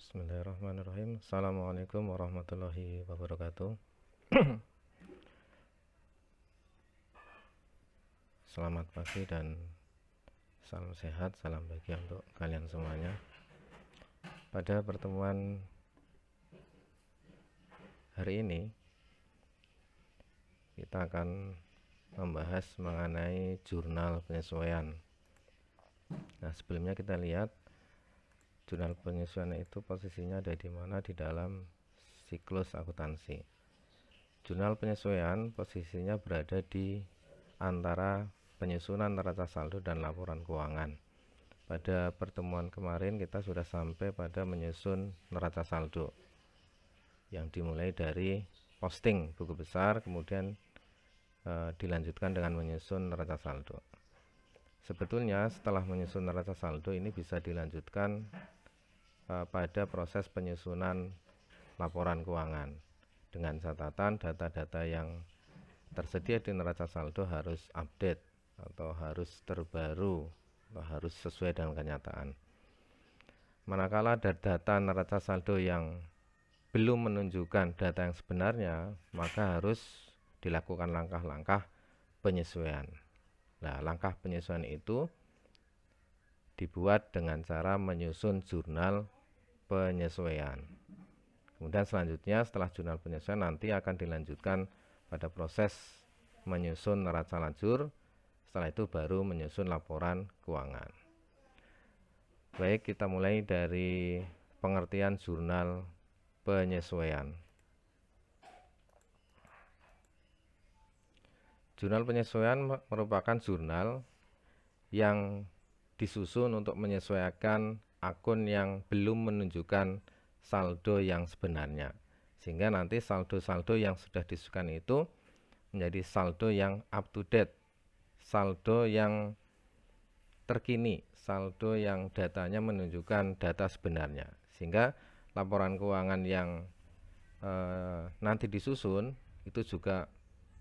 Bismillahirrahmanirrahim. Assalamualaikum warahmatullahi wabarakatuh. Selamat pagi dan salam sehat, salam bahagia untuk kalian semuanya. Pada pertemuan hari ini kita akan membahas mengenai jurnal penyesuaian. Nah, sebelumnya kita lihat jurnal penyesuaian itu posisinya ada di mana di dalam siklus akuntansi. Jurnal penyesuaian posisinya berada di antara penyusunan neraca saldo dan laporan keuangan. Pada pertemuan kemarin kita sudah sampai pada menyusun neraca saldo yang dimulai dari posting buku besar, kemudian dilanjutkan dengan menyusun neraca saldo. Sebetulnya setelah menyusun neraca saldo ini bisa dilanjutkan pada proses penyusunan laporan keuangan dengan catatan data-data yang tersedia di neraca saldo harus update atau harus terbaru atau harus sesuai dengan kenyataan. Manakala ada data neraca saldo yang belum menunjukkan data yang sebenarnya, maka harus dilakukan langkah-langkah penyesuaian. Nah, langkah penyesuaian itu dibuat dengan cara menyusun jurnal penyesuaian. Kemudian selanjutnya setelah jurnal penyesuaian nanti akan dilanjutkan pada proses menyusun neraca lajur. Setelah itu baru menyusun laporan keuangan. Baik, kita mulai dari pengertian jurnal penyesuaian. Jurnal penyesuaian merupakan jurnal yang disusun untuk menyesuaikan akun yang belum menunjukkan saldo yang sebenarnya, sehingga nanti saldo-saldo yang sudah disusun itu menjadi saldo yang up to date, saldo yang terkini, saldo yang datanya menunjukkan data sebenarnya, sehingga laporan keuangan yang nanti disusun itu juga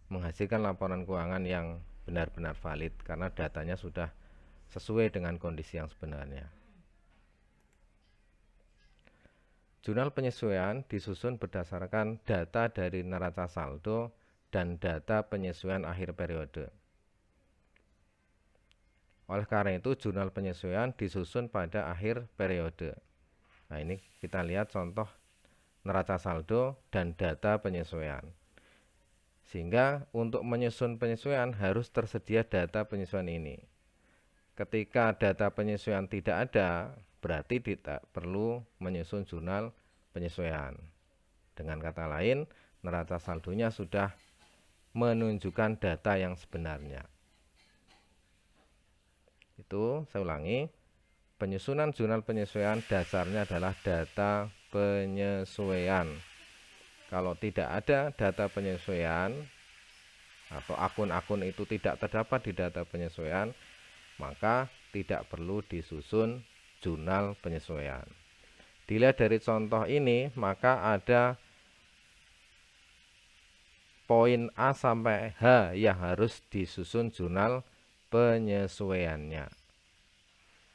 menghasilkan laporan keuangan yang benar-benar valid karena datanya sudah sesuai dengan kondisi yang sebenarnya. Jurnal penyesuaian disusun berdasarkan data dari neraca saldo dan data penyesuaian akhir periode. Oleh karena itu, jurnal penyesuaian disusun pada akhir periode. Nah, ini kita lihat contoh neraca saldo dan data penyesuaian. Sehingga untuk menyusun penyesuaian harus tersedia data penyesuaian ini. Ketika data penyesuaian tidak ada, berarti tidak perlu menyusun jurnal penyesuaian. Dengan kata lain, neraca saldonya sudah menunjukkan data yang sebenarnya. Itu saya ulangi, penyusunan jurnal penyesuaian dasarnya adalah data penyesuaian. Kalau tidak ada data penyesuaian atau akun-akun itu tidak terdapat di data penyesuaian, maka tidak perlu disusun jurnal penyesuaian. Dilihat dari contoh ini, maka ada poin A sampai H yang harus disusun jurnal penyesuaiannya.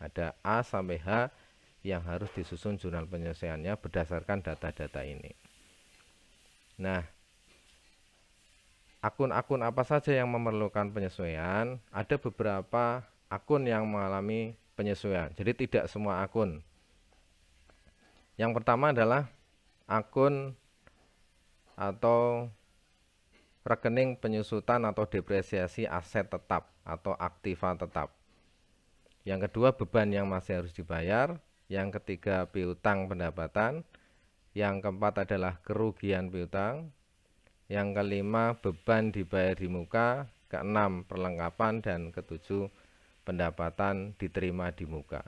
Ada A sampai H yang harus disusun jurnal penyesuaiannya berdasarkan data-data ini. Nah, akun-akun apa saja yang memerlukan penyesuaian? Ada beberapa akun yang mengalami penyesuaian, jadi tidak semua akun. Yang pertama adalah akun atau rekening penyusutan atau depresiasi aset tetap atau aktiva tetap. Yang kedua, beban yang masih harus dibayar. Yang ketiga, piutang pendapatan. Yang keempat adalah kerugian piutang. Yang kelima, beban dibayar di muka. Keenam, perlengkapan. Dan ketujuh, pendapatan diterima di muka.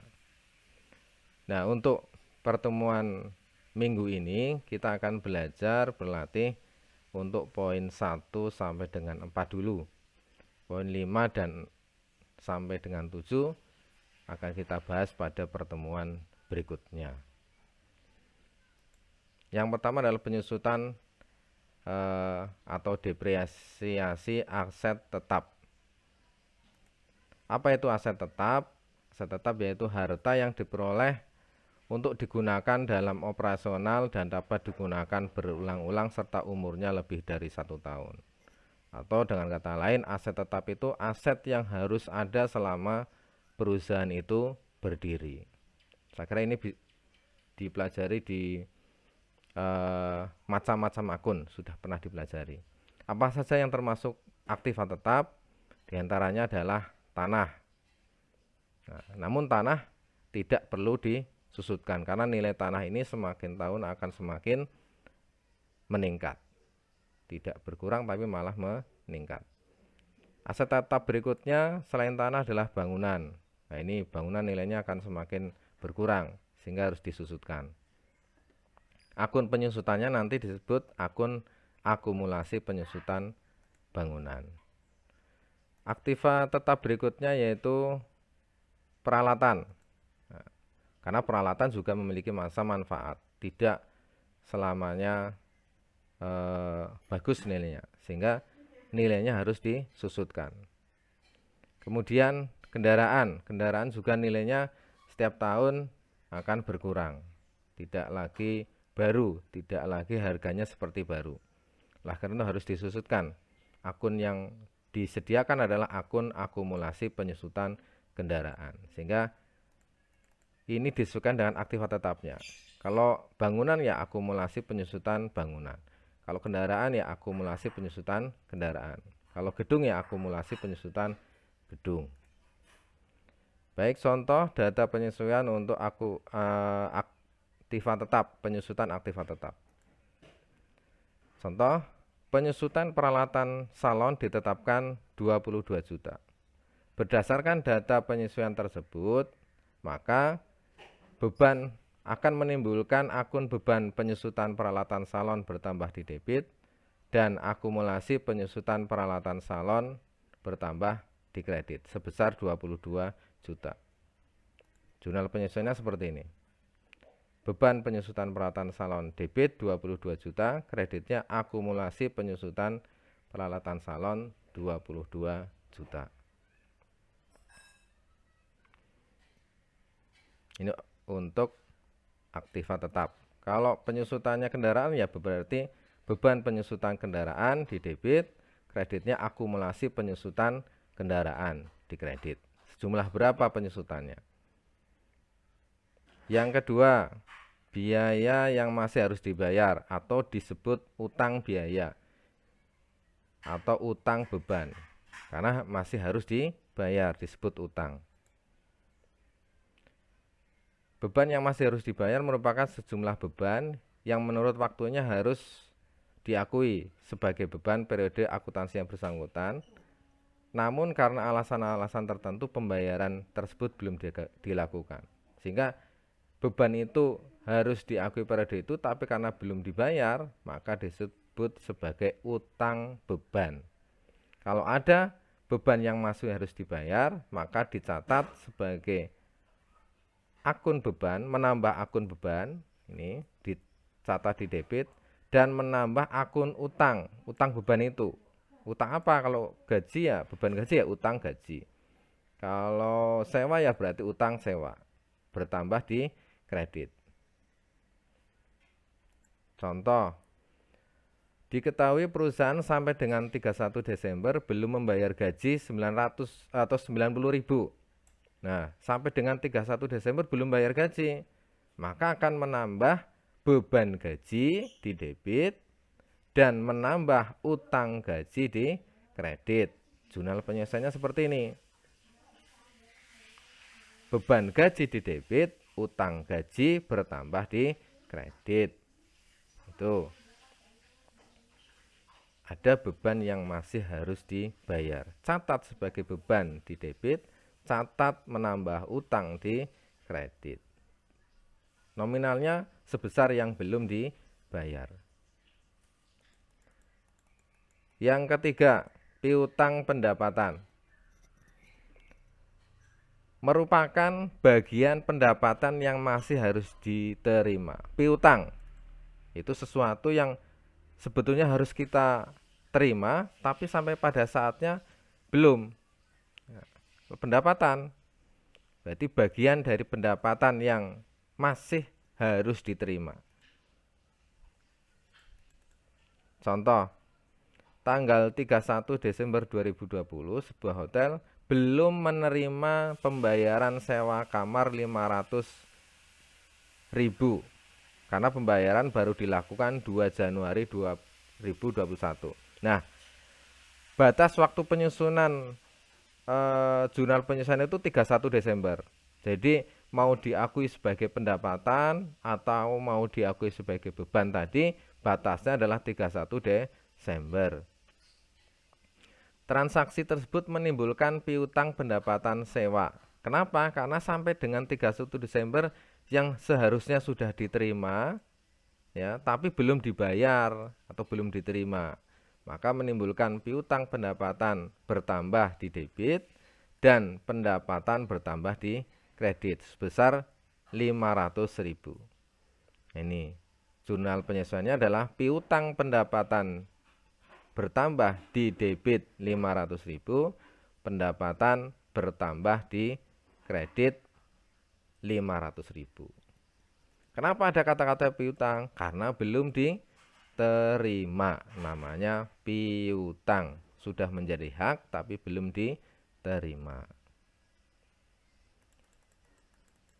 Nah, untuk pertemuan minggu ini kita akan belajar berlatih untuk poin 1 sampai dengan 4 dulu. Poin 5 dan sampai dengan 7 akan kita bahas pada pertemuan berikutnya. Yang pertama adalah penyusutan atau depresiasi aset tetap. Apa itu aset tetap? Aset tetap yaitu harta yang diperoleh untuk digunakan dalam operasional dan dapat digunakan berulang-ulang serta umurnya lebih dari 1 tahun. Atau dengan kata lain, aset tetap itu aset yang harus ada selama perusahaan itu berdiri. Saya kira ini dipelajari di macam-macam akun, sudah pernah dipelajari. Apa saja yang termasuk aktiva tetap? Di antaranya adalah tanah. Nah, namun tanah tidak perlu disusutkan karena nilai tanah ini semakin tahun akan semakin meningkat. Tidak berkurang tapi malah meningkat. Aset tetap berikutnya selain tanah adalah bangunan. Nah, ini bangunan nilainya akan semakin berkurang sehingga harus disusutkan. Akun penyusutannya nanti disebut akun akumulasi penyusutan bangunan. Aktiva tetap berikutnya yaitu peralatan. Nah, karena peralatan juga memiliki masa manfaat, tidak selamanya bagus nilainya, sehingga nilainya harus disusutkan. Kemudian kendaraan juga nilainya setiap tahun akan berkurang, tidak lagi baru, tidak lagi harganya seperti baru. Lah karena harus disusutkan. Akun yang disediakan adalah akun akumulasi penyusutan kendaraan, sehingga ini disesuaikan dengan aktiva tetapnya. Kalau bangunan ya akumulasi penyusutan bangunan. Kalau kendaraan ya akumulasi penyusutan kendaraan. Kalau gedung ya akumulasi penyusutan gedung. Baik, contoh data penyesuaian untuk aktiva tetap, penyusutan aktiva tetap. Contoh, penyusutan peralatan salon ditetapkan 22 juta. Berdasarkan data penyesuaian tersebut, maka beban akan menimbulkan akun beban penyusutan peralatan salon bertambah di debit dan akumulasi penyusutan peralatan salon bertambah di kredit sebesar 22 juta. Jurnal penyesuaiannya seperti ini. Beban penyusutan peralatan salon debit 22 juta, kreditnya akumulasi penyusutan peralatan salon 22 juta. Ini untuk aktiva tetap. Kalau penyusutannya kendaraan ya berarti beban penyusutan kendaraan di debit, kreditnya akumulasi penyusutan kendaraan di kredit. Sejumlah berapa penyusutannya? Yang kedua, biaya yang masih harus dibayar atau disebut utang biaya atau utang beban. Karena masih harus dibayar, disebut utang. Beban yang masih harus dibayar merupakan sejumlah beban yang menurut waktunya harus diakui sebagai beban periode akuntansi yang bersangkutan. Namun karena alasan-alasan tertentu pembayaran tersebut belum dilakukan. Sehingga beban itu harus diakui periode itu, tapi karena belum dibayar, maka disebut sebagai utang beban. Kalau ada beban yang masih harus dibayar, maka dicatat sebagai akun beban, menambah akun beban, ini dicatat di debit, dan menambah akun utang beban itu. Utang apa? Kalau gaji ya, beban gaji ya utang gaji. Kalau sewa ya berarti utang sewa, bertambah di kredit. Contoh, diketahui perusahaan sampai dengan 31 Desember belum membayar gaji 900 atau 90.000. Nah, sampai dengan 31 Desember belum bayar gaji, maka akan menambah beban gaji di debit dan menambah utang gaji di kredit. Jurnal penyelesaiannya seperti ini. Beban gaji di debit, utang gaji bertambah di kredit. Itu. Ada beban yang masih harus dibayar. Catat sebagai beban di debit, catat menambah utang di kredit. Nominalnya sebesar yang belum dibayar. Yang ketiga, piutang pendapatan. Merupakan bagian pendapatan yang masih harus diterima. Piutang itu sesuatu yang sebetulnya harus kita terima, tapi sampai pada saatnya belum. Pendapatan berarti bagian dari pendapatan yang masih harus diterima. Contoh, tanggal 31 Desember 2020 sebuah hotel belum menerima pembayaran sewa kamar 500.000 karena pembayaran baru dilakukan 2 Januari 2021. Nah, batas waktu penyusunan jurnal penyusunan itu 31 Desember. Jadi mau diakui sebagai pendapatan atau mau diakui sebagai beban tadi, batasnya adalah 31 Desember. Transaksi tersebut menimbulkan piutang pendapatan sewa. Kenapa? Karena sampai dengan 31 Desember yang seharusnya sudah diterima ya, tapi belum dibayar atau belum diterima. Maka menimbulkan piutang pendapatan bertambah di debit dan pendapatan bertambah di kredit sebesar 500.000. Ini jurnal penyesuaiannya adalah piutang pendapatan bertambah di debit 500.000, pendapatan bertambah di kredit 500.000. Kenapa ada kata-kata piutang? Karena belum diterima, namanya piutang. Sudah menjadi hak tapi belum diterima.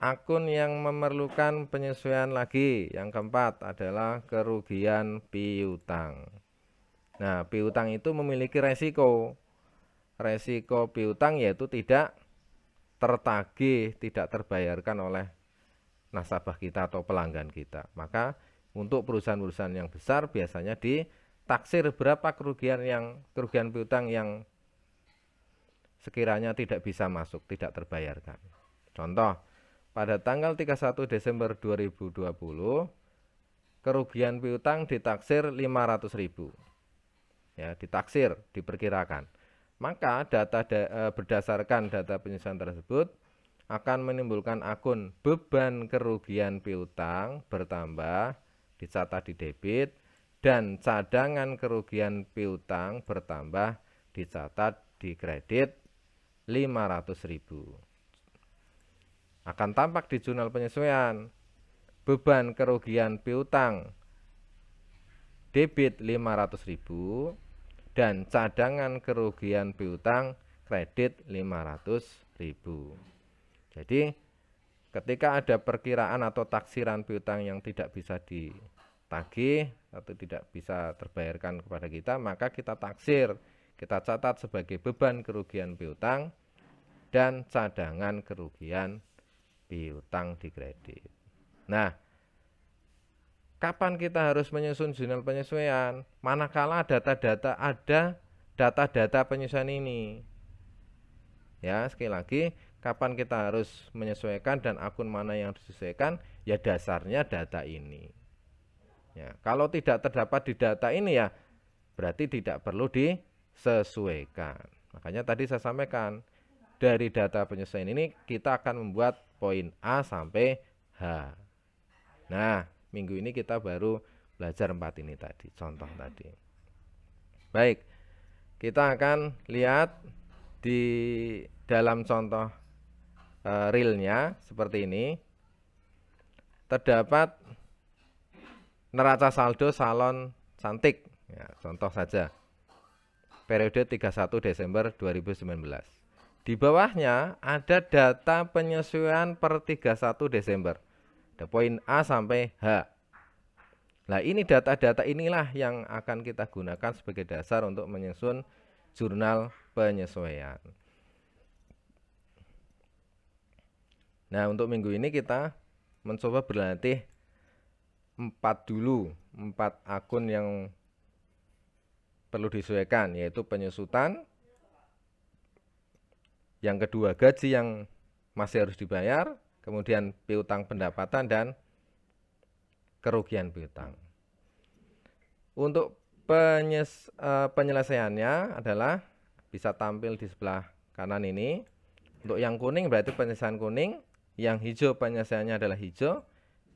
Akun yang memerlukan penyesuaian lagi, yang keempat adalah kerugian piutang. Nah, piutang itu memiliki resiko. Resiko piutang yaitu tidak tertagih, tidak terbayarkan oleh nasabah kita atau pelanggan kita. Maka untuk perusahaan-perusahaan yang besar biasanya ditaksir berapa kerugian piutang yang sekiranya tidak bisa masuk, tidak terbayarkan. Contoh, pada tanggal 31 Desember 2020 kerugian piutang ditaksir 500.000. Ya, ditaksir, diperkirakan. Maka berdasarkan data penyesuaian tersebut akan menimbulkan akun beban kerugian piutang bertambah, dicatat di debit, dan cadangan kerugian piutang bertambah, dicatat di kredit 500.000. Akan tampak di jurnal penyesuaian beban kerugian piutang debit 500.000 dan cadangan kerugian piutang kredit 500.000. Jadi ketika ada perkiraan atau taksiran piutang yang tidak bisa ditagih atau tidak bisa terbayarkan kepada kita, maka kita taksir, kita catat sebagai beban kerugian piutang dan cadangan kerugian piutang di kredit. Nah, kapan kita harus menyusun jurnal penyesuaian? Manakala ada data-data penyesuaian ini. Ya, sekali lagi, kapan kita harus menyesuaikan dan akun mana yang disesuaikan? Ya dasarnya data ini. Ya, kalau tidak terdapat di data ini ya berarti tidak perlu disesuaikan. Makanya tadi saya sampaikan, dari data penyesuaian ini kita akan membuat poin A sampai H. Nah, minggu ini kita baru belajar 4 ini tadi, contoh tadi. Baik, kita akan lihat di dalam contoh realnya seperti ini. Terdapat neraca saldo salon cantik, ya, contoh saja, periode 31 Desember 2019. Di bawahnya ada data penyesuaian per 31 Desember. Ada poin A sampai H. Nah, ini data-data inilah yang akan kita gunakan sebagai dasar untuk menyusun jurnal penyesuaian. Nah, untuk minggu ini kita mencoba berlatih 4 akun yang perlu disesuaikan, yaitu penyusutan, yang kedua gaji yang masih harus dibayar, kemudian piutang pendapatan dan kerugian piutang. Untuk penyelesaiannya adalah bisa tampil di sebelah kanan ini. Untuk yang kuning berarti penyelesaian kuning, yang hijau penyelesaiannya adalah hijau,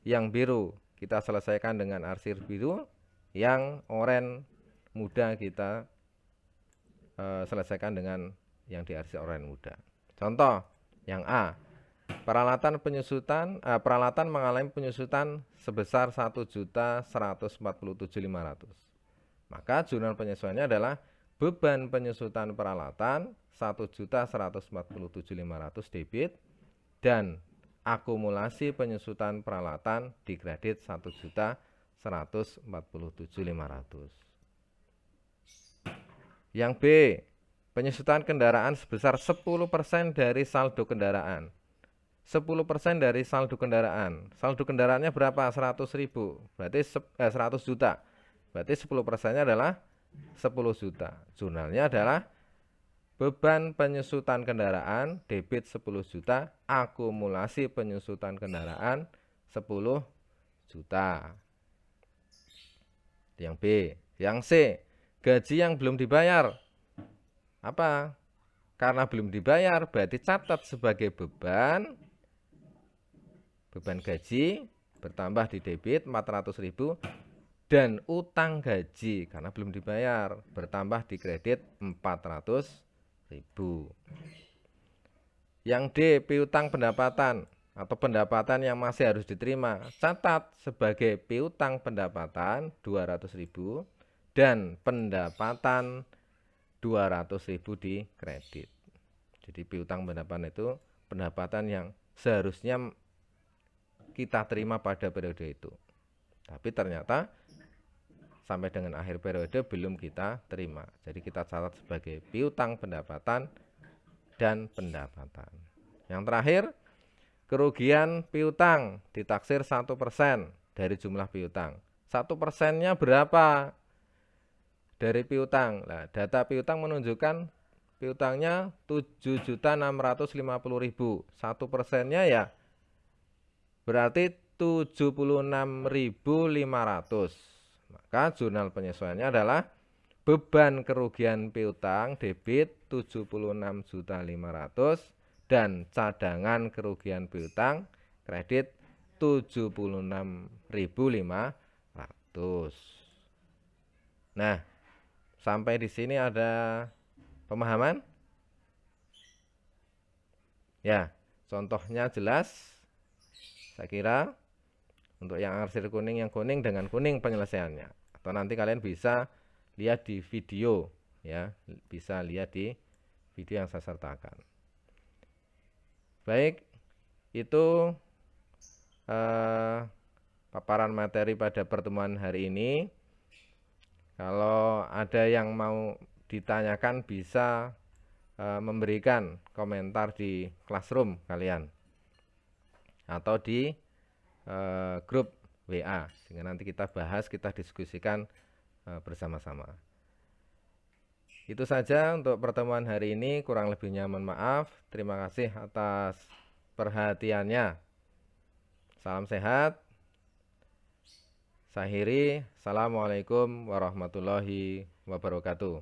yang biru kita selesaikan dengan arsir biru, yang oranye muda kita selesaikan dengan yang diarsir oranye muda. Contoh yang A, Peralatan mengalami penyusutan sebesar 1.147.500. Maka jurnal penyesuaiannya adalah beban penyusutan peralatan 1.147.500 debit dan akumulasi penyusutan peralatan di kredit 1.147.500. Yang B, penyusutan kendaraan sebesar 10% dari saldo kendaraan. 10% dari saldo kendaraan. Saldo kendaraannya berapa? 100.000. Berarti 100 juta. Berarti 10%-nya adalah 10 juta. Jurnalnya adalah beban penyusutan kendaraan debit 10 juta, akumulasi penyusutan kendaraan 10 juta. Yang B. Yang C, gaji yang belum dibayar. Apa? Karena belum dibayar berarti catat sebagai beban gaji bertambah di debit 400.000 dan utang gaji karena belum dibayar bertambah di kredit 400.000. Yang D, piutang pendapatan atau pendapatan yang masih harus diterima, catat sebagai piutang pendapatan 200.000 dan pendapatan 200.000 di kredit. Jadi piutang pendapatan itu pendapatan yang seharusnya kita terima pada periode itu, tapi ternyata sampai dengan akhir periode belum kita terima. Jadi kita catat sebagai piutang pendapatan dan pendapatan. Yang terakhir, kerugian piutang ditaksir 1% dari jumlah piutang. 1%-nya berapa dari piutang? Nah, data piutang menunjukkan piutangnya 7.650.000. 1%-nya ya berarti 76.500. Maka jurnal penyesuaiannya adalah beban kerugian piutang debit 76.500 dan cadangan kerugian piutang kredit 76.500. Nah, sampai di sini ada pemahaman? Ya, contohnya jelas. Saya kira untuk yang arsir kuning, yang kuning dengan kuning penyelesaiannya. Atau nanti kalian bisa lihat di video, ya, bisa lihat di video yang saya sertakan. Baik, itu paparan materi pada pertemuan hari ini. Kalau ada yang mau ditanyakan bisa memberikan komentar di classroom kalian atau di grup WA, sehingga nanti kita bahas, kita diskusikan bersama-sama. Itu saja untuk pertemuan hari ini, kurang lebihnya mohon maaf. Terima kasih atas perhatiannya. Salam sehat. Saya akhiri. Assalamualaikum warahmatullahi wabarakatuh.